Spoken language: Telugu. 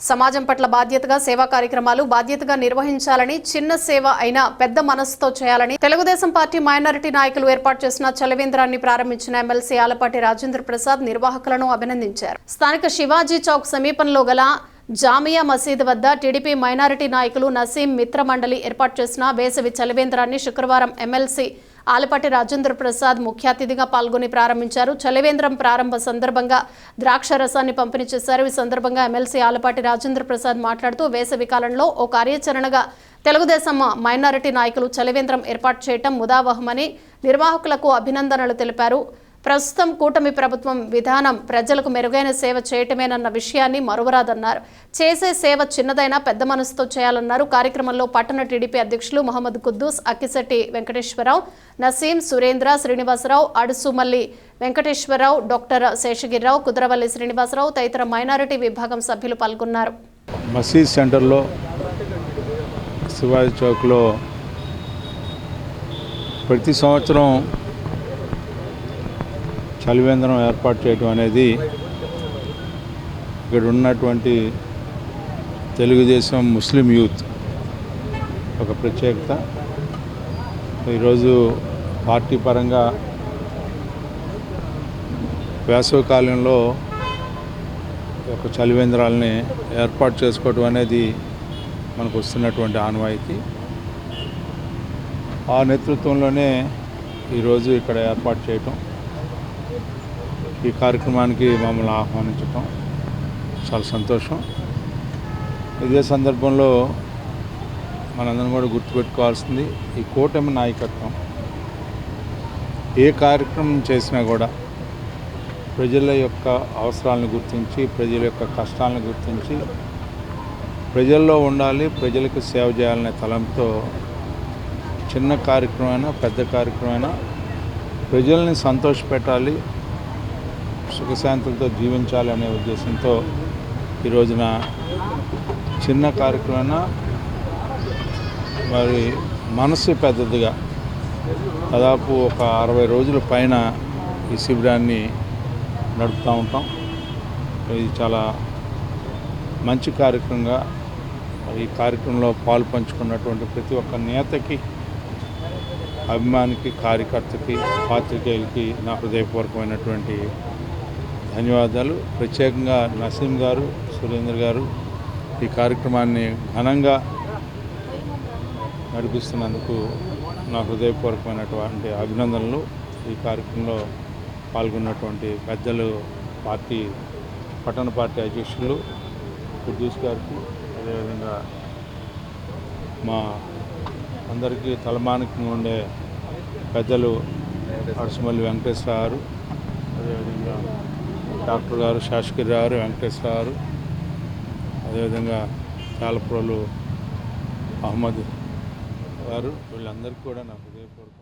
సమాజం పట్ల బాధ్యతగా సేవా కార్యక్రమాలు బాధ్యతగా నిర్వహించాలని, చిన్న సేవ అయినా పెద్ద మనసుతో చేయాలని తెలుగుదేశం పార్టీ మైనారిటీ నాయకులు ఏర్పాటు చేసిన చలవేంద్రాన్ని ప్రారంభించిన ఎమ్మెల్సీ ఆలపాటి రాజేంద్ర ప్రసాద్ నిర్వాహకులను అభినందించారు. స్థానిక శివాజీ చౌక్ సమీపంలో గల జామియా మసీద్ వద్ద టీడీపీ మైనారిటీ నాయకులు నసీం మిత్ర మండలి ఏర్పాటు చేసిన వేసవి చలివేంద్రాన్ని శుక్రవారం ఎమ్మెల్సీ ఆలపాటి రాజేంద్ర ప్రసాద్ ముఖ్య అతిథిగా పాల్గొని ప్రారంభించారు. చలివేంద్రం ప్రారంభ సందర్భంగా ద్రాక్ష రసాన్ని పంపిణీ చేశారు. ఈ సందర్భంగా ఎమ్మెల్సీ ఆలపాటి రాజేంద్ర ప్రసాద్ మాట్లాడుతూ వేసవి కాలంలో ఓ కార్యాచరణగా తెలుగుదేశం మైనారిటీ నాయకులు చలివేంద్రం ఏర్పాటు చేయడం ముదావహమని నిర్వాహకులకు అభినందనలు తెలిపారు. ప్రస్తుతం కూటమి ప్రభుత్వం విధానం ప్రజలకు మెరుగైన సేవ చేయటమేనన్న విషయాన్ని మరువరాదన్నారు. చేసే సేవ చిన్నదైనా పెద్ద మనసుతో చేయాలన్నారు. కార్యక్రమంలో పట్టణ టీడీపీ అధ్యక్షులు మహమ్మద్ కుద్దూస్, అక్కిశెట్టి వెంకటేశ్వరరావు, నసీం, సురేంద్ర, శ్రీనివాసరావు, అడుసుమల్లి వెంకటేశ్వరరావు, డాక్టర్ శేషగిరిరావు, కుదరవల్లి శ్రీనివాసరావు తదితర మైనారిటీ విభాగం సభ్యులు పాల్గొన్నారు. మసీద్ సెంటర్లో శివాజీ చౌక్లో ప్రతి సంవత్సరం చలివేంద్రం ఏర్పాటు చేయడం అనేది ఇక్కడ ఉన్నటువంటి తెలుగుదేశం ముస్లిం యూత్ ఒక ప్రత్యేకత. ఈరోజు పార్టీ పరంగా వేసవి కాలంలో ఒక చలివేంద్రాలని ఏర్పాటు చేసుకోవడం అనేది మనకు వస్తున్నటువంటి ఆనవాయితీ. ఆ నేతృత్వంలోనే ఈరోజు ఇక్కడ ఏర్పాటు చేయటం, ఈ కార్యక్రమానికి మమ్మల్ని ఆహ్వానించటం చాలా సంతోషం. ఇదే సందర్భంలో మనందరం కూడా గుర్తుపెట్టుకోవాల్సింది, ఈ కూటమి నాయకత్వం ఏ కార్యక్రమం చేసినా కూడా ప్రజల యొక్క అవసరాలను గుర్తించి, ప్రజల యొక్క కష్టాలను గుర్తించి ప్రజల్లో ఉండాలి, ప్రజలకు సేవ చేయాలనే తలంతో చిన్న కార్యక్రమమైనా పెద్ద కార్యక్రమమైనా ప్రజల్ని సంతోషపెట్టాలి, సుఖశాంతులతో జీవించాలి అనే ఉద్దేశంతో ఈ రోజున చిన్న కార్యక్రమం మరి మనసు పెద్దదిగా దాదాపు ఒక 60 రోజుల పైన ఈ శిబిరాన్ని నడుపుతూ ఉంటాం. ఇది చాలా మంచి కార్యక్రమంగా ఈ కార్యక్రమంలో పాలు పంచుకున్నటువంటి ప్రతి ఒక్క నేతకి, అభిమానికి, కార్యకర్తకి, పాత్రికేయులకి నా హృదయపూర్వకమైనటువంటి ధన్యవాదాలు. ప్రత్యేకంగా నసీం గారు, సురేంద్ర గారు ఈ కార్యక్రమాన్ని ఘనంగా నడిపిస్తున్నందుకు నా హృదయపూర్వకమైనటువంటి అభినందనలు. ఈ కార్యక్రమంలో పాల్గొన్నటువంటి పెద్దలు, పట్టణ పార్టీ అధ్యక్షులు కుద్దూస్ గారికి, అదేవిధంగా మా అందరికీ తలమానికంగా ఉండే పెద్దలు అడుసుమల్లి వెంకటేశ్వర గారు, అదేవిధంగా డాక్టర్ గారు శేషగిరిరావు గారు, వెంకటేశ్వర గారు, అదేవిధంగా చాలప్రోలు అహ్మద్ గారు, వీళ్ళందరికీ కూడా నా హృదయపూర్వక